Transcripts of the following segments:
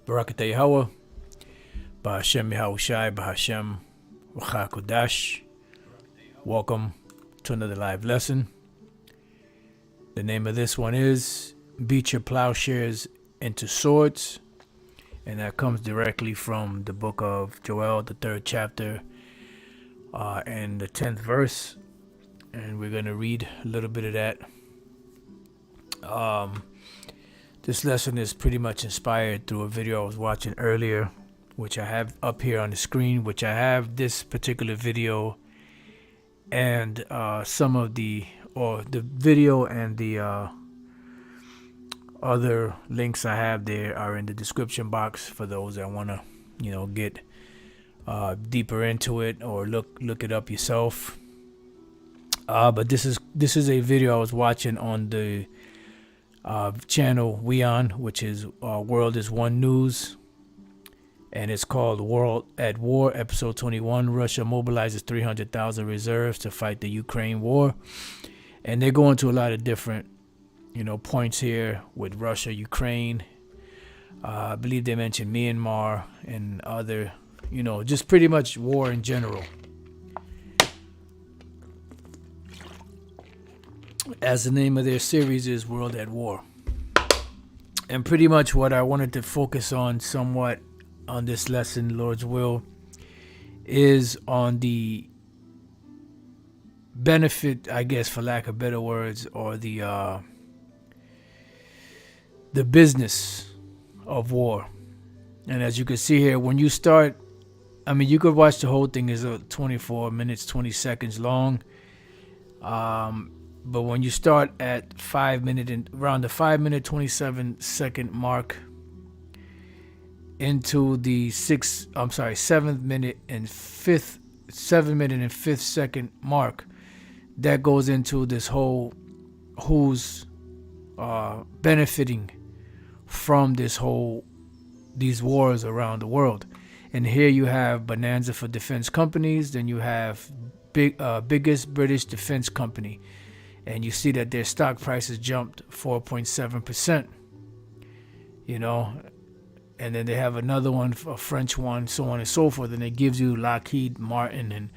Barakatah Yahweh, Bahashem Yahushai, Bahashem Wachakodash. Welcome to another live lesson. The name of this one is Beat Your Plowshares into Swords. And that comes directly from the book of Joel, the 3rd chapter, and the 10th verse. And we're going to read a little bit of that. This lesson is pretty much inspired through a video I was watching earlier, which I have up here on the screen, which I have this particular video and some of the video and the other links I have there are in the description box for those that want to, get deeper into it or look it up yourself. But this is a video I was watching on the channel Weon, which is World is One News, and it's called World at War, episode 21. Russia mobilizes 300,000 reserves to fight the Ukraine war, and they go into a lot of different points here with Russia, Ukraine. I believe they mentioned Myanmar and other, just pretty much war in general. As the name of their series is World at War. And pretty much what I wanted to focus on somewhat on this lesson, Lord's will, is on the benefit, I guess, for lack of better words, or the business of war. And as you can see here, when you start, you could watch the whole thing, is 24 minutes, 20 seconds long. But when you start at 5 minute and around the 5 minute 27 second mark into the 7 minute and 5th second mark, that goes into this whole who's benefiting from these wars around the world. And here you have bonanza for defense companies. Then you have biggest British defense company. And you see that their stock prices jumped 4.7%, and then they have another one, a French one, so on and so forth. And it gives you Lockheed Martin and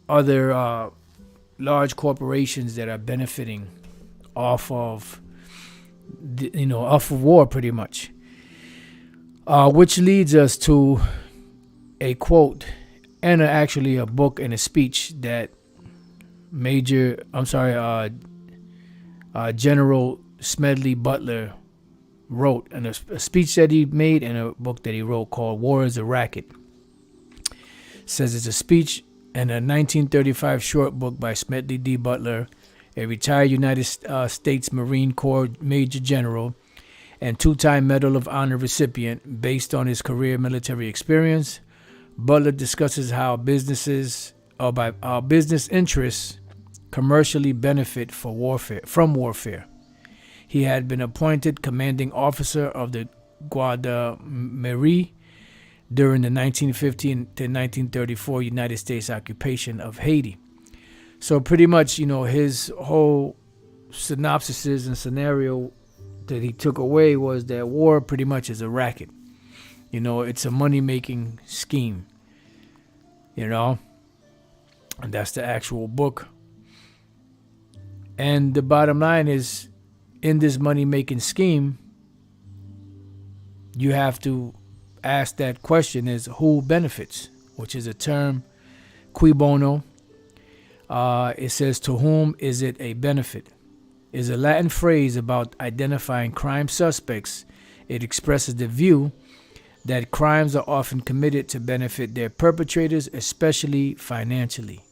other large corporations that are benefiting off of, off of war pretty much. Which leads us to a quote and actually a book and a speech that General Smedley Butler wrote, and a speech that he made and a book that he wrote called War is a Racket. Says it's a speech and a 1935 short book by Smedley D. Butler, a retired United States Marine Corps Major General and 2-time Medal of Honor recipient. Based on his career military experience, Butler discusses how business interests commercially benefit from warfare. He had been appointed commanding officer of the Gendarmerie during the 1915 to 1934 United States occupation of Haiti. So pretty much, his whole synopsis and scenario that he took away was that war pretty much is a racket. It's a money-making scheme, and that's the actual book. And the bottom line is, in this money-making scheme, you have to ask that question, is who benefits, which is a term, cui bono. It says, to whom is it a benefit? Is a Latin phrase about identifying crime suspects. It expresses the view that crimes are often committed to benefit their perpetrators, especially financially.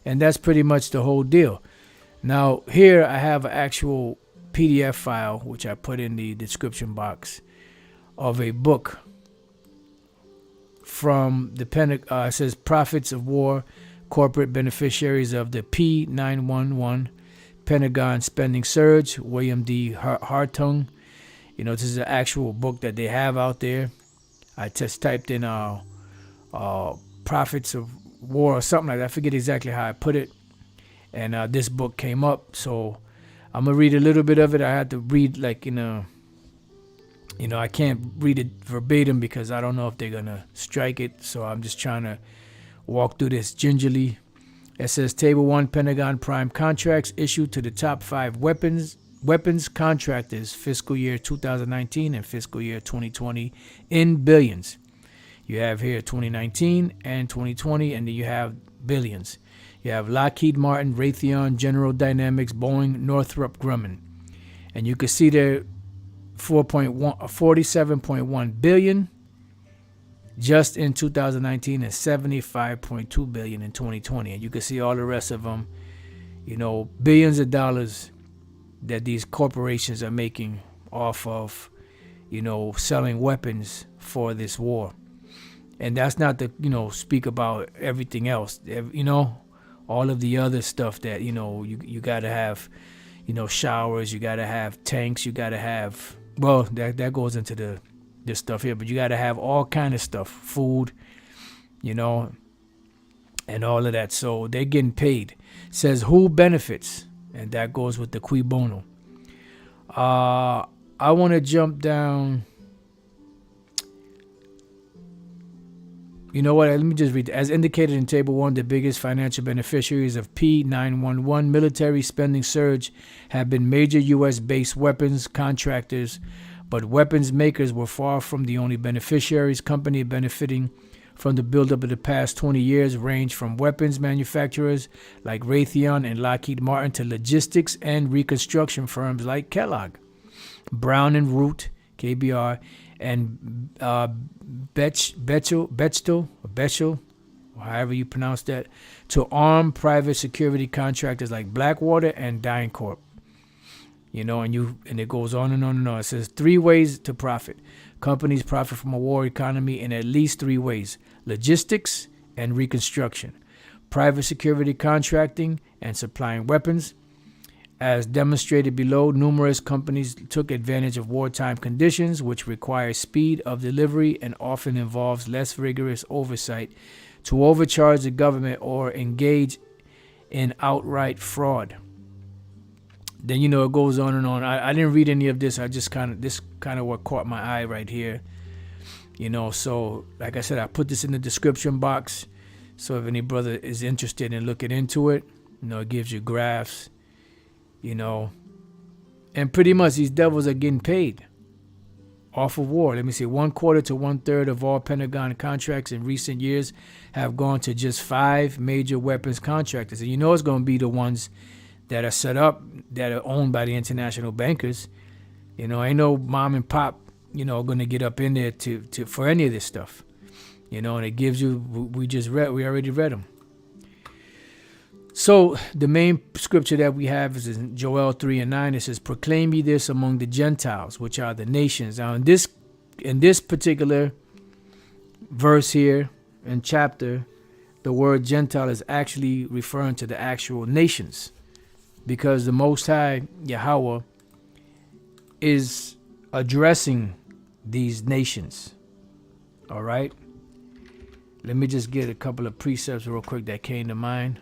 And that's pretty much the whole deal. Now, here I have an actual PDF file, which I put in the description box, of a book from the Pentagon. It says Profits of War, Corporate Beneficiaries of the P911 Pentagon Spending Surge, William D. Hartung. This is an actual book that they have out there. I just typed in Profits of War or something like that. I forget exactly how I put it. And this book came up. So I'm going to read a little bit of it. I had to read like in a I can't read it verbatim because I don't know if they're going to strike it. So I'm just trying to walk through this gingerly. It says Table 1 Pentagon Prime contracts issued to the top 5 weapons contractors fiscal year 2019 and fiscal year 2020 in billions. You have here 2019 and 2020, and then you have billions. You have Lockheed Martin, Raytheon, General Dynamics, Boeing, Northrop Grumman. And you can see there 47.1 billion just in 2019 and 75.2 billion in 2020. And you can see all the rest of them, billions of dollars that these corporations are making off of, selling weapons for this war. And that's not to, speak about everything else, all of the other stuff that, you got to have, showers, you got to have tanks, you got to have, well, that goes into this stuff here, but you got to have all kind of stuff, food, and all of that. So they're getting paid. It says who benefits, and that goes with the cui bono. I want to jump down. You know what? Let me just read it. As indicated in Table 1, the biggest financial beneficiaries of P911 military spending surge have been major U.S.-based weapons contractors, but weapons makers were far from the only beneficiaries. Companies benefiting from the buildup of the past 20 years range from weapons manufacturers like Raytheon and Lockheed Martin to logistics and reconstruction firms like Kellogg, Brown and Root, KBR, and Bechtel, or however you pronounce that, to armed private security contractors like Blackwater and DynCorp. And it goes on and on and on. It says 3 ways to profit. Companies profit from a war economy in at least 3 ways: logistics and reconstruction, private security contracting, and supplying weapons. As demonstrated below, numerous companies took advantage of wartime conditions, which require speed of delivery and often involves less rigorous oversight, to overcharge the government or engage in outright fraud. Then, it goes on and on. I didn't read any of this. This kind of what caught my eye right here. So like I said, I put this in the description box. So if any brother is interested in looking into it, it gives you graphs. And pretty much these devils are getting paid off of war. Let me see, 1/4 to 1/3 of all Pentagon contracts in recent years have gone to just 5 major weapons contractors. And it's going to be the ones that are set up, that are owned by the international bankers. Ain't no mom and pop, going to get up in there to for any of this stuff. And it gives you, we already read them. So the main scripture that we have is in Joel 3:9. It says, "Proclaim ye this among the Gentiles, which are the nations." Now in this particular verse here and chapter, the word Gentile is actually referring to the actual nations, because the Most High Yahweh is addressing these nations. All right. Let me just get a couple of precepts real quick that came to mind.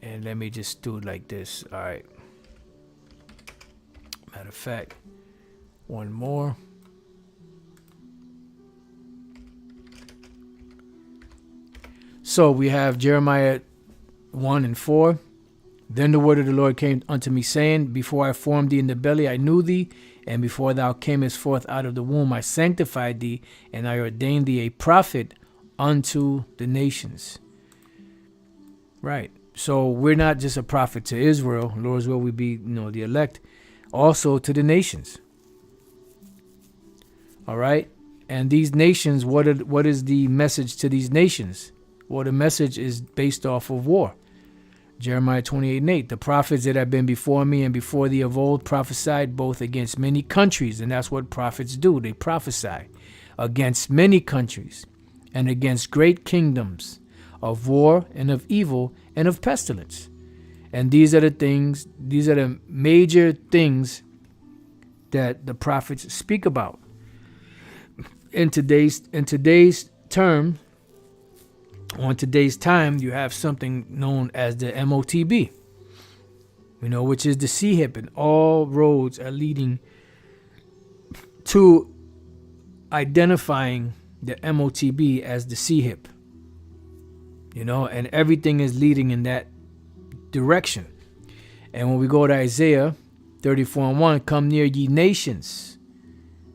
And let me just do it like this. All right. Matter of fact, one more. So we have Jeremiah 1:4. Then the word of the Lord came unto me, saying, Before I formed thee in the belly, I knew thee, and before thou camest forth out of the womb, I sanctified thee, and I ordained thee a prophet unto the nations. Right. So we're not just a prophet to Israel, Lord's will we be, the elect, also to the nations. All right. And these nations, what is the message to these nations? Well, the message is based off of war. Jeremiah 28:8, the prophets that have been before me and before thee of old prophesied both against many countries. And that's what prophets do. They prophesy against many countries and against great kingdoms, of war and of evil and of pestilence. And these are the major things that the prophets speak about. In today's term, on today's time, you have something known as the MOTB. which is the C hip, and all roads are leading to identifying the MOTB as the C hip, and everything is leading in that direction. And when we go to Isaiah 34:1, come near ye nations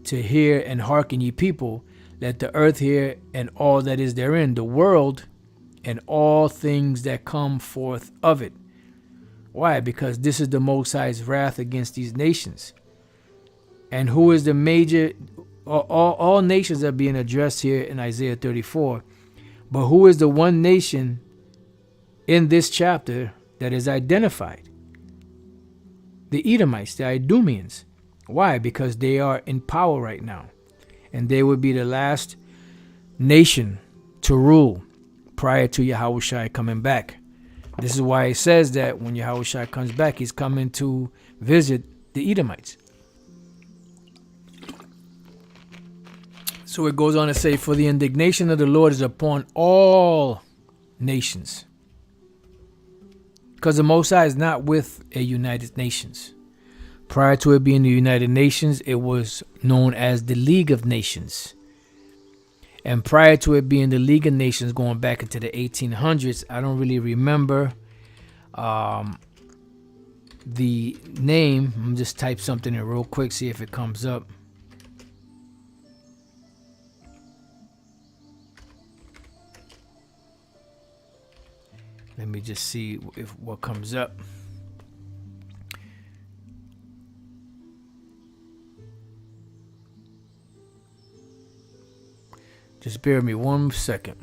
to hear, and hearken ye people, let the earth hear and all that is therein, the world and all things that come forth of it. Why? Because this is the Most High's wrath against these nations. And who is the major? All nations are being addressed here in Isaiah 34. But who is the one nation in this chapter that is identified? The Edomites, the Idumeans. Why? Because they are in power right now. And they would be the last nation to rule prior to Yahushua coming back. This is why it says that when Yahushua comes back, he's coming to visit the Edomites. So it goes on to say, for the indignation of the Lord is upon all nations. Because the Most High is not with a United Nations. Prior to it being the United Nations, it was known as the League of Nations. And prior to it being the League of Nations, going back into the 1800s, I don't really remember the name. I'm going to just type something in real quick, see if it comes up. Let me just see if what comes up. Just bear with me 1 second.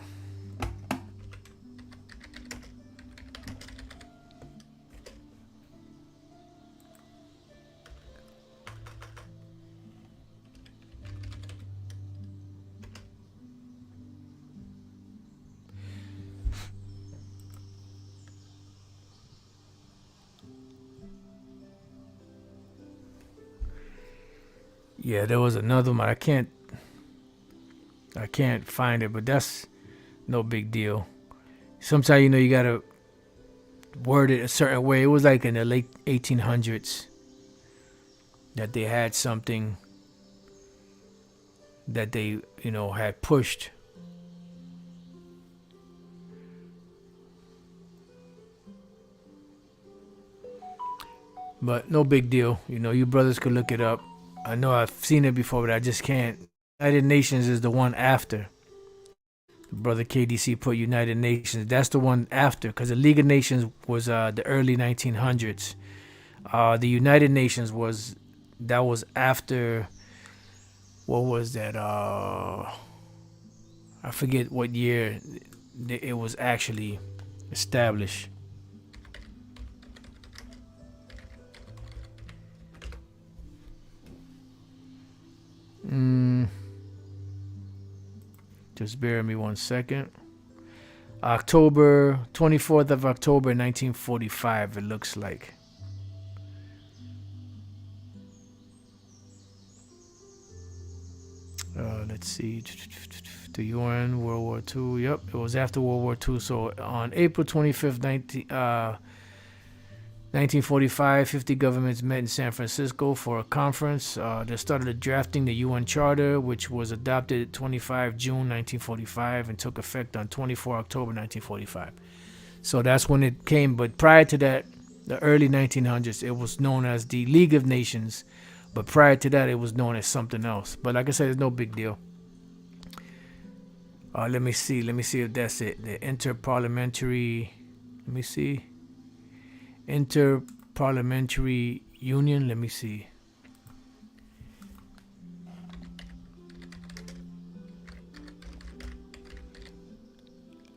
Yeah, there was another one. I can't find it, but that's no big deal. Sometimes, you gotta word it a certain way. It was like in the late 1800s that they had something that they, had pushed. But no big deal. You brothers could look it up. I know I've seen it before, but I just can't. United Nations is the one after. Brother KDC put United Nations. That's the one after, because the League of Nations was the early 1900s. The United Nations was after. What was that? I forget what year it was actually established. Just bear with me 1 second. 24th of October 1945, it looks like. Let's see. The UN, World War II. Yep, it was after World War II. So on April 25th, 1945, 50 governments met in San Francisco for a conference. They started drafting the UN Charter, which was adopted 25 June 1945 and took effect on 24 October 1945. So that's when it came. But prior to that, the early 1900s, it was known as the League of Nations. But prior to that, it was known as something else. But like I said, it's no big deal. Let me see if that's it. The Interparliamentary. Let me see. Interparliamentary Union. Let me see.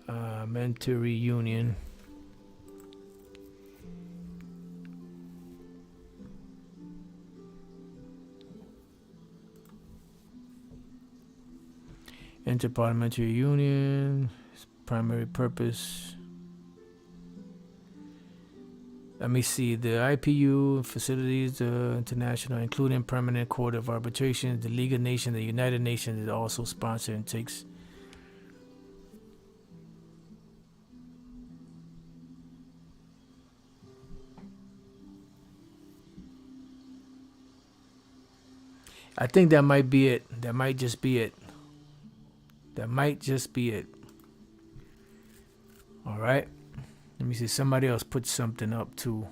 Parliamentary Union. Interparliamentary Union. Primary purpose. Let me see. The IPU facilities, the international, including Permanent Court of Arbitration, the League of Nations, the United Nations is also sponsored and takes. I think that might be it. That might just be it. That might just be it. All right. Let me see. Somebody else put something up too.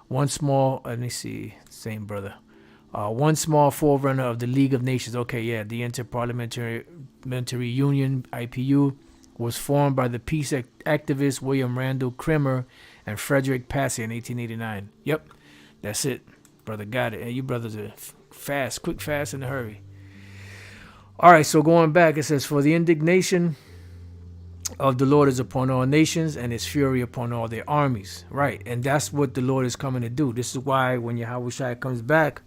One small, let me see. Same brother. One small forerunner of the League of Nations. Okay, yeah. The Interparliamentary Union, IPU, was formed by the peace activists William Randall Cremer and Frederick Passy in 1889. Yep. That's it. Brother got it. Hey, you brothers are fast, quick, fast, in a hurry. All right, so going back, it says, for the indignation of the Lord is upon all nations, and his fury upon all their armies. Right, and that's what the Lord is coming to do. This is why when Yahushua comes back,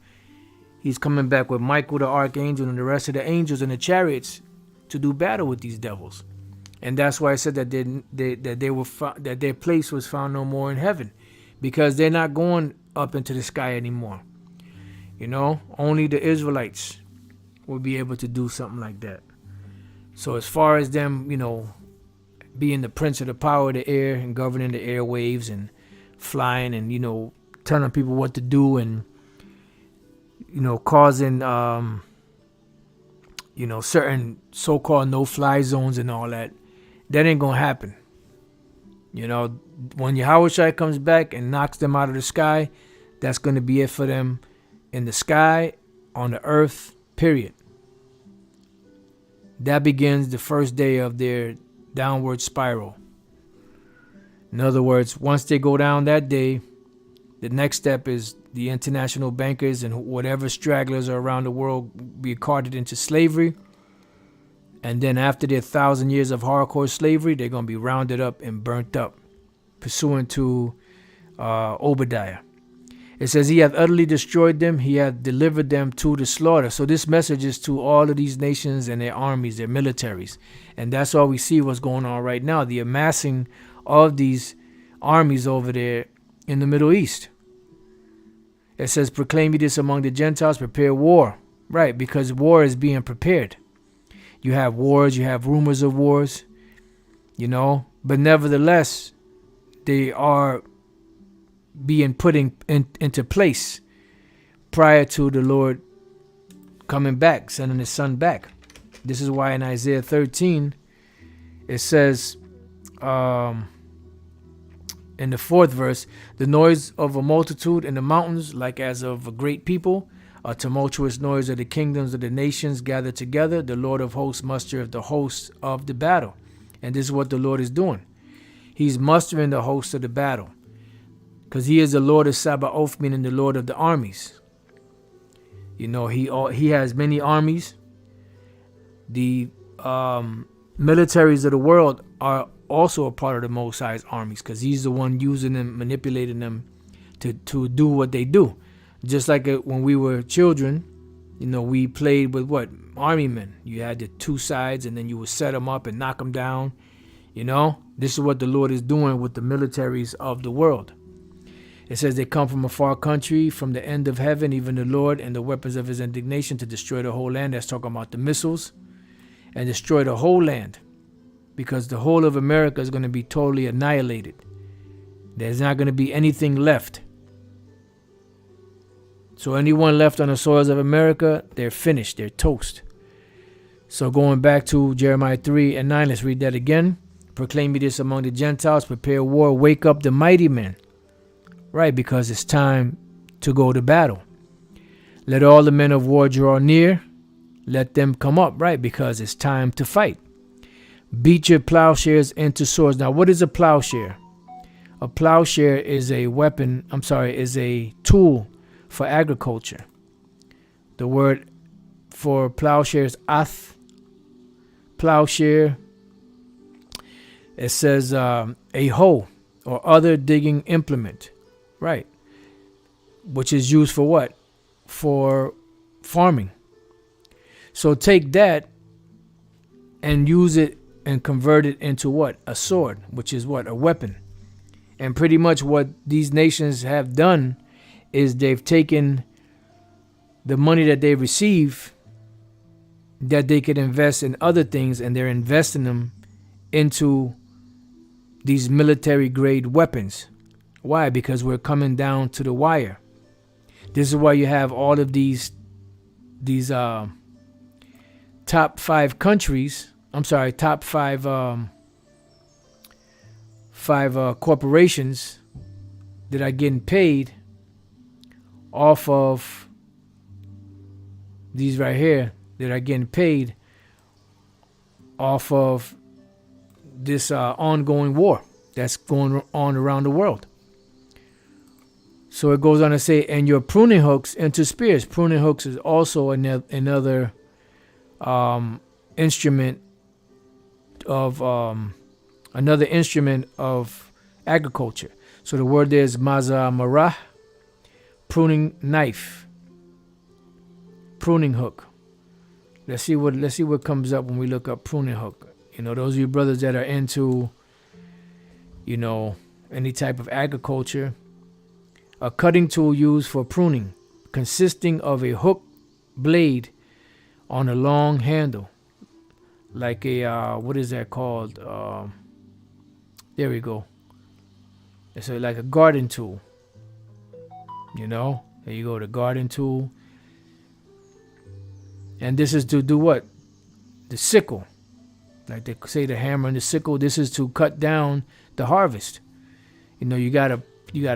he's coming back with Michael the archangel and the rest of the angels and the chariots to do battle with these devils. And that's why I said that that their place was found no more in heaven, because they're not going up into the sky anymore. You know, only the Israelites will be able to do something like that. So as far as them, you know, being the prince of the power of the air and governing the airwaves and flying and, you know, telling people what to do and, you know, causing, you know, certain so-called no-fly zones and all that, that ain't going to happen. You know, when Yahushua comes back and knocks them out of the sky, that's going to be it for them in the sky, on the earth, period. That begins the first day of their downward spiral. In other words, once they go down that day, the next step is the international bankers and whatever stragglers are around the world be carted into slavery. And then after their 1,000 years of hardcore slavery, they're going to be rounded up and burnt up, pursuant to Obadiah. It says, he hath utterly destroyed them. He hath delivered them to the slaughter. So this message is to all of these nations and their armies, their militaries. And that's all we see what's going on right now. The amassing of these armies over there in the Middle East. It says, proclaim ye this among the Gentiles, prepare war. Right, because war is being prepared. You have wars, you have rumors of wars, you know. But nevertheless, they are being put into place prior to the Lord coming back, sending his son back. This is why in Isaiah 13, it says in the 4th verse, the noise of a multitude in the mountains, like as of a great people, a tumultuous noise of the kingdoms of the nations gathered together. The Lord of hosts mustereth the hosts of the battle. And this is what the Lord is doing. He's mustering the hosts of the battle. Because he is the Lord of Sabaoth, meaning the Lord of the armies. You know, he has many armies. The militaries of the world are also a part of the Most High's armies, because he's the one using them, manipulating them to do what they do. Just like when we were children, you know, we played with what? Army men. You had the two sides, and then you would set them up and knock them down. You know, this is what the Lord is doing with the militaries of the world. It says they come from a far country, from the end of heaven, even the Lord, and the weapons of his indignation to destroy the whole land. That's talking about the missiles. And destroy the whole land. Because the whole of America is going to be totally annihilated. There's not going to be anything left. So anyone left on the soils of America, they're finished. They're toast. So going back to Jeremiah 3 and 9, let's read that again. Proclaim ye this among the Gentiles, prepare war, wake up the mighty men. Right, because it's time to go to battle. Let all the men of war draw near. Let them come up, right, because it's time to fight. Beat your plowshares into swords. Now, what is a plowshare? A plowshare is a weapon, is a tool for agriculture. The word for plowshare is ath. Plowshare. It says a hoe or other digging implement. Right. Which is used for what? For farming. So take that and use it and convert it into what? A sword, which is what? A weapon. And pretty much what these nations have done is they've taken the money that they receive that they could invest in other things, and they're investing them into these military grade weapons. Why? Because we're coming down to the wire. This is why you have all of these these top 5 countries. I'm sorry, top 5 corporations that are getting paid off of these right here, that are getting paid off of this ongoing war that's going on around the world. So it goes on to say, and your pruning hooks into spears. Pruning hooks is also another instrument of agriculture. So the word there is mazamarah, pruning knife, pruning hook. Let's see what comes up when we look up pruning hook. Those of you brothers that are into, any type of agriculture. A cutting tool used for pruning, consisting of a hook blade on a long handle, like a what is that called? There we go. It's like a garden tool. There you go, the garden tool. And this is to do what? The sickle. Like they say, the hammer and the sickle. This is to cut down the harvest. You gotta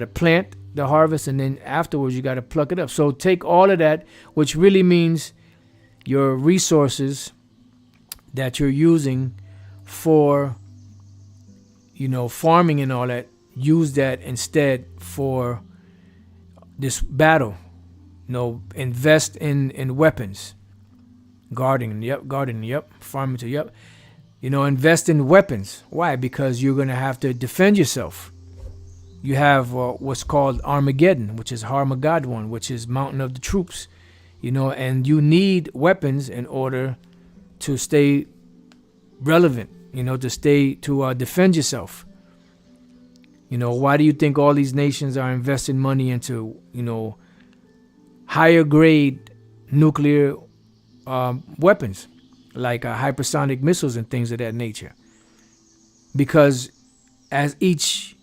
plant the harvest, and then afterwards you gotta pluck it up. So take all of that, which really means your resources that you're using for, farming and all that. Use that instead for this battle. Invest in weapons. Gardening, yep. Farming too, yep. Invest in weapons. Why? Because you're going to have to defend yourself. You have what's called Armageddon, which is Harmageddon, which is Mountain of the Troops. And you need weapons in order to stay relevant, to defend yourself. Why do you think all these nations are investing money into, higher grade nuclear weapons, like hypersonic missiles and things of that nature? Because as each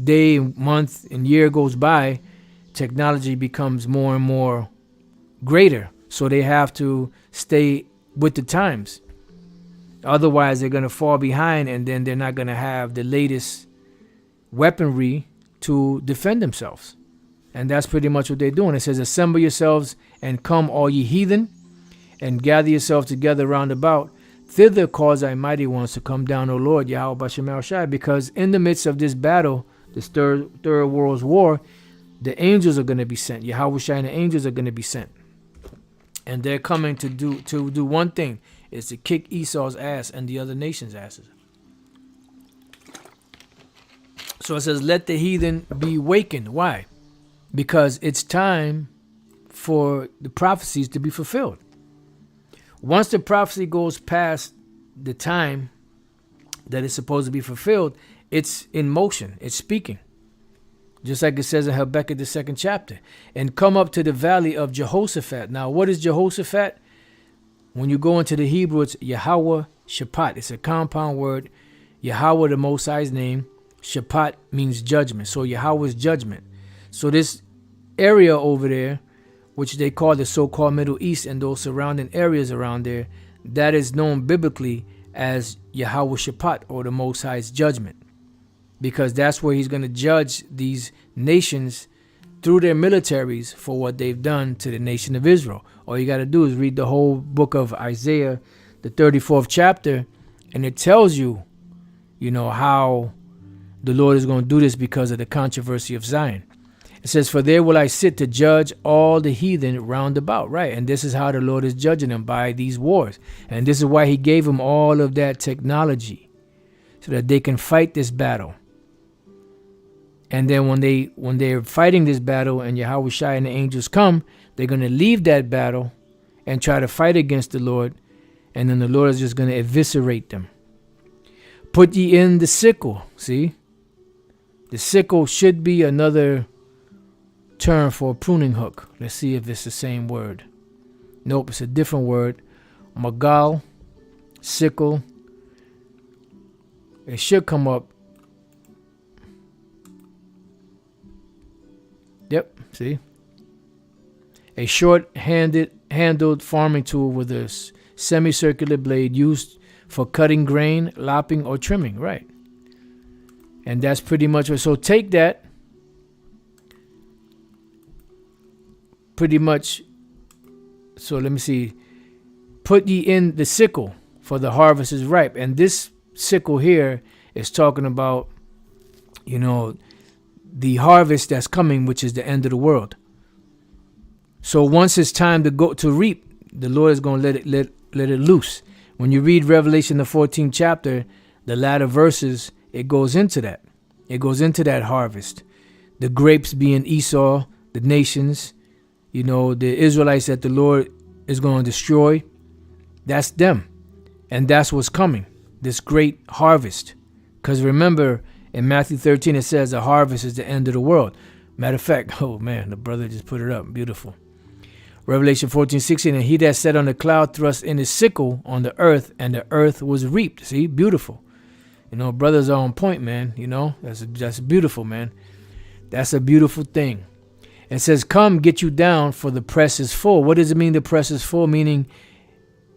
day, month, and year goes by, technology becomes more and more greater. So they have to stay with the times. Otherwise, they're going to fall behind, and then they're not going to have the latest weaponry to defend themselves. And that's pretty much what they're doing. It says, assemble yourselves and come, all ye heathen, and gather yourselves together round about. Thither cause thy mighty ones to come down, O Lord, Yahweh Bashem El-Shai. Because in the midst of this battle, this third world's war, the angels are going to be sent. Yahweh Shai and the angels are going to be sent. And they're coming to do one thing, is to kick Esau's ass and the other nations' asses. So it says, let the heathen be wakened. Why? Because it's time for the prophecies to be fulfilled. Once the prophecy goes past the time that it's supposed to be fulfilled, it's in motion. It's speaking. Just like it says in Habakkuk, the 2nd chapter. And come up to the valley of Jehoshaphat. Now, what is Jehoshaphat? When you go into the Hebrew, it's Yahweh Shaphat. It's a compound word. Yahweh, the Most High's name. Shaphat means judgment. So Yahweh's judgment. So this area over there, which they call the so-called Middle East and those surrounding areas around there, that is known biblically as Yahweh Shaphat, or the Most High's judgment. Because that's where he's going to judge these nations through their militaries for what they've done to the nation of Israel. All you got to do is read the whole book of Isaiah, the 34th chapter, and it tells you, how the Lord is going to do this because of the controversy of Zion. It says, for there will I sit to judge all the heathen round about. Right. And this is how the Lord is judging them, by these wars. And this is why he gave them all of that technology, so that they can fight this battle. And then when they're fighting this battle and Yahweh Shai and the angels come, they're going to leave that battle and try to fight against the Lord. And then the Lord is just going to eviscerate them. Put ye in the sickle. See? The sickle should be another term for a pruning hook. Let's see if it's the same word. Nope, it's a different word. Magal, sickle. It should come up. Yep, see? A short-handed handled farming tool with a semicircular blade used for cutting grain, lopping, or trimming. Right. And that's pretty much what. So take that. Pretty much. So let me see. Put ye in the sickle, for the harvest is ripe. And this sickle here is talking about, the harvest that's coming, which is the end of the world. So once it's time to go to reap, the Lord is going to let it loose. When you read Revelation, the 14th chapter, the latter verses, it goes into that. It goes into that harvest. The grapes being Esau, the nations, the Israelites that the Lord is going to destroy. That's them. And that's what's coming. This great harvest. Because remember, in Matthew 13, it says the harvest is the end of the world. Matter of fact, oh man, the brother just put it up. Beautiful. Revelation 14:16, and he that sat on the cloud thrust in his sickle on the earth, and the earth was reaped. See, beautiful. Brothers are on point, man. That's beautiful, man. That's a beautiful thing. It says, come, get you down, for the press is full. What does it mean the press is full? Meaning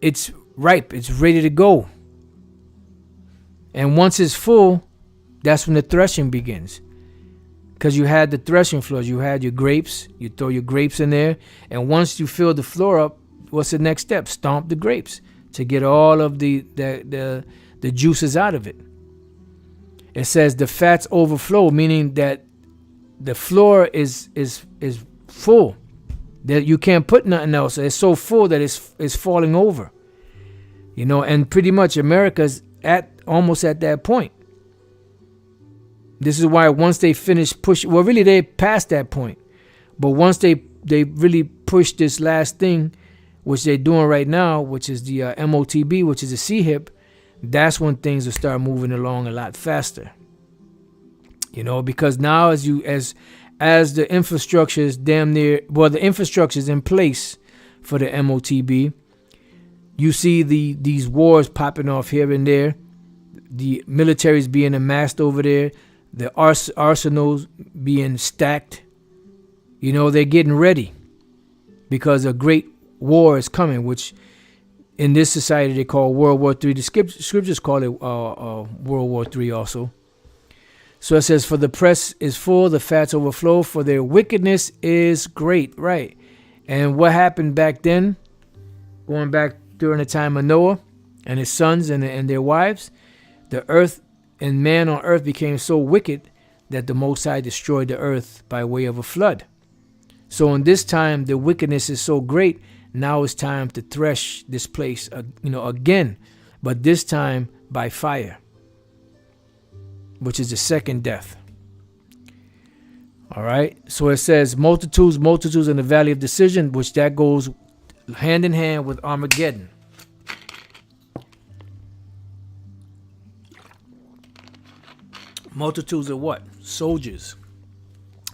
it's ripe. It's ready to go. And once it's full, that's when the threshing begins. Because you had the threshing floors. You had your grapes. You throw your grapes in there. And once you fill the floor up, what's the next step? Stomp the grapes to get all of the juices out of it. It says the fats overflow, meaning that the floor is full. That you can't put nothing else. It's so full that it's falling over. And pretty much America's almost at that point. This is why once they finish really they passed that point. But once they really push this last thing, which they're doing right now, which is the MOTB, which is the CHIP, that's when things will start moving along a lot faster. Because now as the infrastructure is the infrastructure is in place for the MOTB, you see these wars popping off here and there, the militaries being amassed over there, the arsenals being stacked. They're getting ready because a great war is coming, which in this society they call World War III. The scriptures call it World War III also. So it says, for the press is full, the fats overflow, for their wickedness is great. Right. And what happened back then, going back during the time of Noah and his sons and their wives, the earth and man on earth became so wicked that the Most High destroyed the earth by way of a flood. So in this time, the wickedness is so great. Now it's time to thresh this place, again, but this time by fire, which is the second death. All right. So it says multitudes in the valley of decision, which that goes hand in hand with Armageddon. Multitudes of what? Soldiers.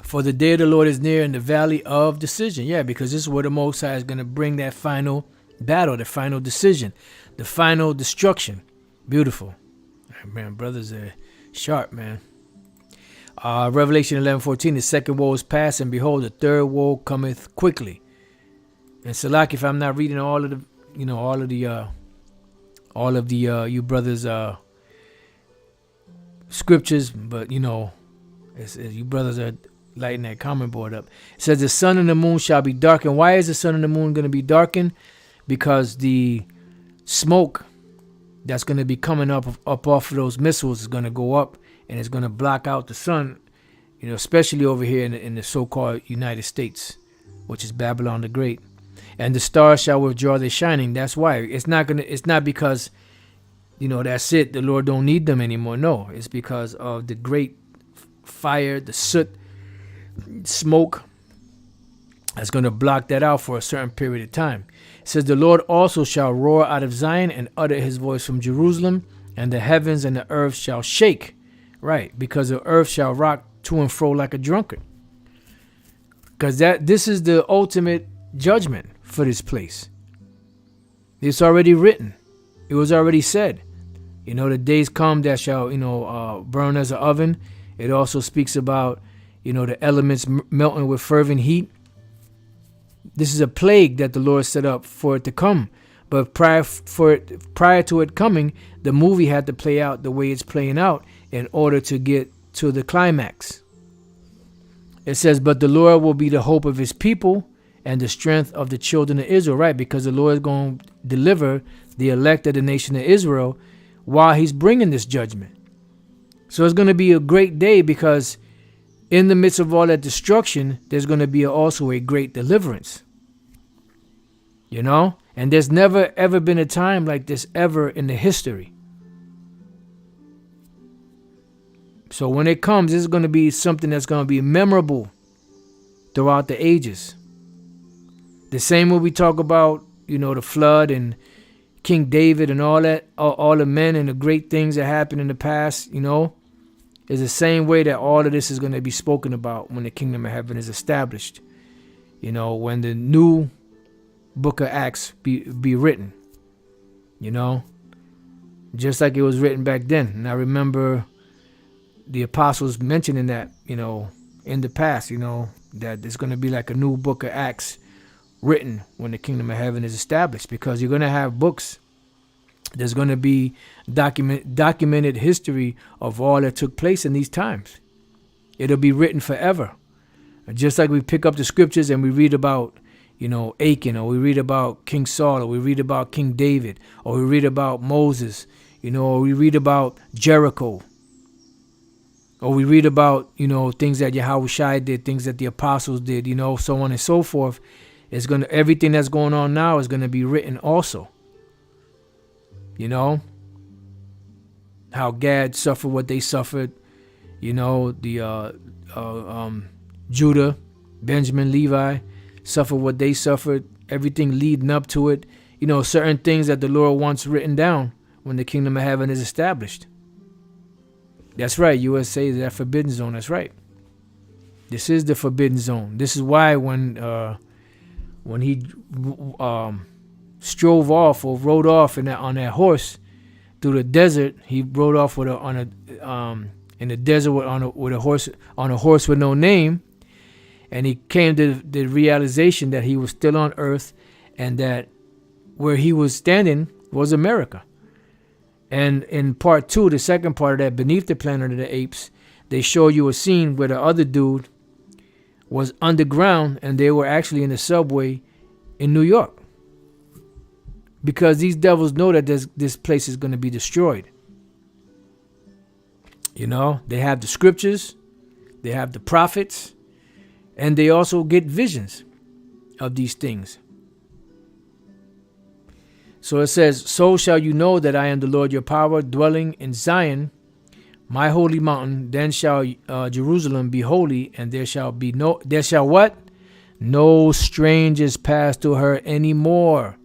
For the day of the Lord is near in the valley of decision. Yeah, because this is where the Most High is going to bring that final battle, the final decision, the final destruction. Beautiful. Man, brothers are sharp, man. Revelation 11:14, the second woe is past, and behold, the third woe cometh quickly. And Salaki, if I'm not reading all of the you brothers scriptures, but you brothers are lighting that comment board up. It says the sun and the moon shall be darkened. Why is the sun and the moon going to be darkened? Because the smoke that's going to be coming up off of those missiles is going to go up, and it's going to block out the sun, especially over here in the so-called United States, which is Babylon the Great. And the stars shall withdraw their shining. That's why. It's not because that's it, the Lord don't need them anymore. No, it's because of the great fire, the soot, smoke that's going to block that out for a certain period of time. It says the Lord also shall roar out of Zion and utter his voice from Jerusalem, and the heavens and the earth shall shake. Right, because the earth shall rock to and fro like a drunkard. Because this is the ultimate judgment for this place. It's already written. It was already said. The days come that shall, burn as an oven. It also speaks about, the elements melting with fervent heat. This is a plague that the Lord set up for it to come. But prior to it coming, the movie had to play out the way it's playing out in order to get to the climax. It says, but the Lord will be the hope of his people and the strength of the children of Israel, right? Because the Lord is going to deliver the elect of the nation of Israel while he's bringing this judgment. So it's going to be a great day, because in the midst of all that destruction, there's going to be also a great deliverance. You know? And there's never ever been a time like this ever in the history. So when it comes, it's going to be something that's going to be memorable throughout the ages. The same way we talk about, the flood and King David and all that, all the men and the great things that happened in the past, is the same way that all of this is going to be spoken about when the kingdom of heaven is established. When the new book of Acts be written, just like it was written back then. And I remember the apostles mentioning that, in the past, that there's going to be like a new book of Acts written when the kingdom of heaven is established, because you're going to have books. There's going to be documented history of all that took place in these times. It'll be written forever. Just like we pick up the scriptures and we read about, Achan, or we read about King Saul, or we read about King David, or we read about Moses, or we read about Jericho, or we read about, things that Yahushua did, things that the apostles did, so on and so forth. Everything that's going on now is going to be written also. How Gad suffered what they suffered, the Judah, Benjamin, Levi suffered what they suffered, everything leading up to it, certain things that the Lord wants written down when the kingdom of heaven is established. That's right, USA is that forbidden zone. That's right. This is the forbidden zone. This is why when he strove off or rode off on that horse through the desert, he rode off in the desert with a horse with no name. And he came to the realization that he was still on earth, and that where he was standing was America. And in part 2, the second part of that, Beneath the Planet of the Apes, they show you a scene where the other dude was underground and they were actually in the subway in New York. Because these devils know that this place is going to be destroyed. They have the scriptures, they have the prophets, and they also get visions of these things. So it says, so shall you know that I am the Lord your power, dwelling in Zion, my holy mountain. Then shall Jerusalem be holy, and there shall what? No strangers pass through her anymore.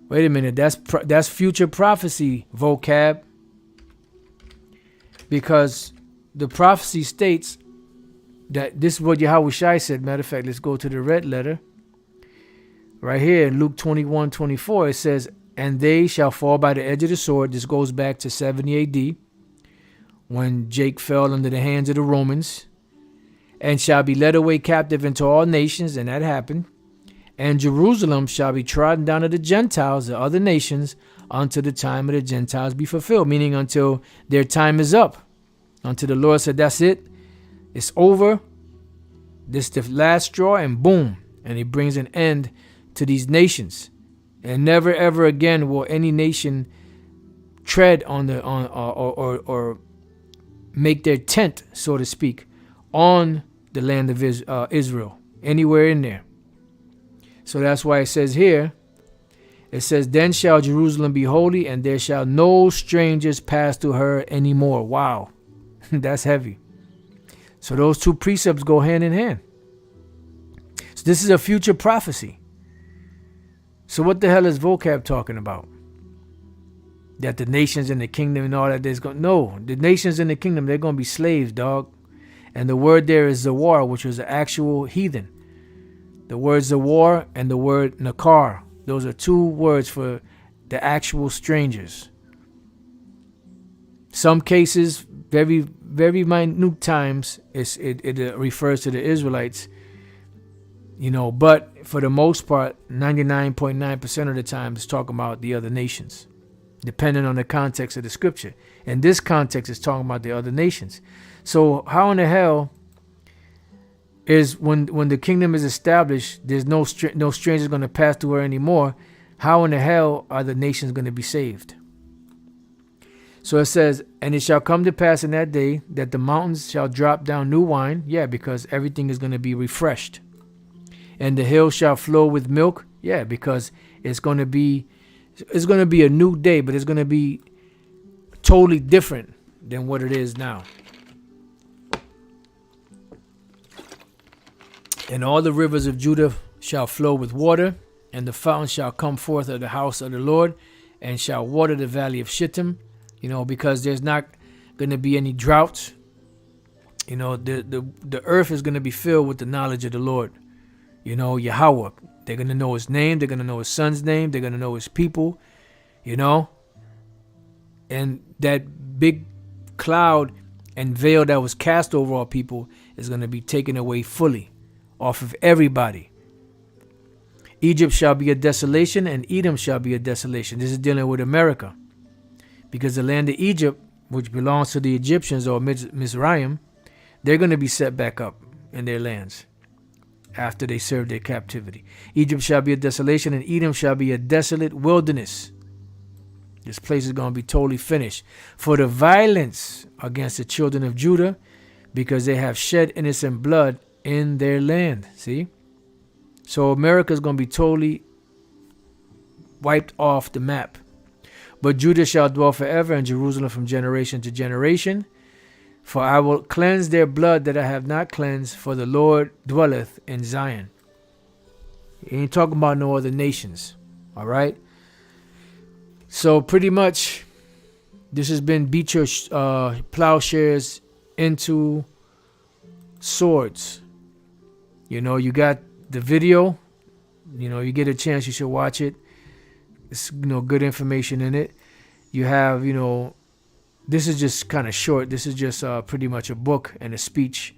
Wait a minute, that's future prophecy, vocab. Because the prophecy states that this is what Yahushua said. Matter of fact, let's go to the red letter. Right here in Luke 21:24, it says, and they shall fall by the edge of the sword. This goes back to 70 AD, when Jake fell under the hands of the Romans, and shall be led away captive into all nations, and that happened. And Jerusalem shall be trodden down of the Gentiles, the other nations, until the time of the Gentiles be fulfilled, meaning until their time is up. Until the Lord said, that's it. It's over. This is the last straw, and boom. And he brings an end to these nations. And never ever again will any nation tread on or make their tent, so to speak, on the land of Israel, anywhere in there. So that's why it says here, it says, then shall Jerusalem be holy, and there shall no strangers pass through her anymore. Wow. That's heavy. So those two precepts go hand in hand. So this is a future prophecy. So what the hell is vocab talking about? That the nations in the kingdom and all that, no, the nations in the kingdom, they're going to be slaves, dog. And the word there is zawar, which was an actual heathen. The word zawar and the word nakar. Those are two words for the actual strangers. Some cases, very, very minute times, it refers to the Israelites. But for the most part, 99.9% of the time, it's talking about the other nations, depending on the context of the scripture. In this context, it's talking about the other nations. So how in the hell is when the kingdom is established, there's no strangers going to pass through her anymore? How in the hell are the nations going to be saved? So it says, and it shall come to pass in that day that the mountains shall drop down new wine. Yeah, because everything is going to be refreshed. And the hills shall flow with milk. Yeah, because it's going to be a new day, but it's going to be totally different than what it is now. And all the rivers of Judah shall flow with water, and the fountain shall come forth of the house of the Lord, and shall water the valley of Shittim. Because there's not going to be any droughts. The earth is going to be filled with the knowledge of the Lord. Yahweh. They're going to know his name. They're going to know his son's name. They're going to know his people. And that big cloud and veil that was cast over all people is going to be taken away fully off of everybody. Egypt shall be a desolation, and Edom shall be a desolation. This is dealing with America. Because the land of Egypt, which belongs to the Egyptians or Mizraim, they're going to be set back up in their lands after they serve their captivity. Egypt shall be a desolation, and Edom shall be a desolate wilderness. This place is going to be totally finished. For the violence against the children of Judah, because they have shed innocent blood in their land. See? So America is going to be totally wiped off the map. But Judah shall dwell forever, and Jerusalem from generation to generation. For I will cleanse their blood that I have not cleansed, for the Lord dwelleth in Zion. He ain't talking about no other nations. All right? So pretty much, this has been Beat Your Plowshares into Swords. You got the video. You get a chance, you should watch it. It's good information in it. You have this is just kind of short. This is just pretty much a book and a speech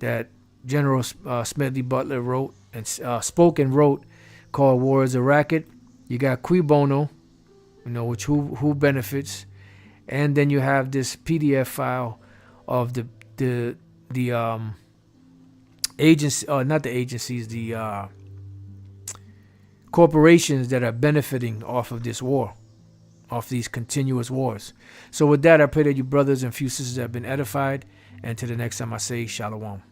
that General Smedley Butler wrote and spoke and wrote, called War is a Racket. You got Cui Bono, which who benefits, and then you have this PDF file of the agency, not the agencies, the corporations that are benefiting off of this war, off these continuous wars. So with that, I pray that you brothers and few sisters have been edified. And to the next time, I say shalom.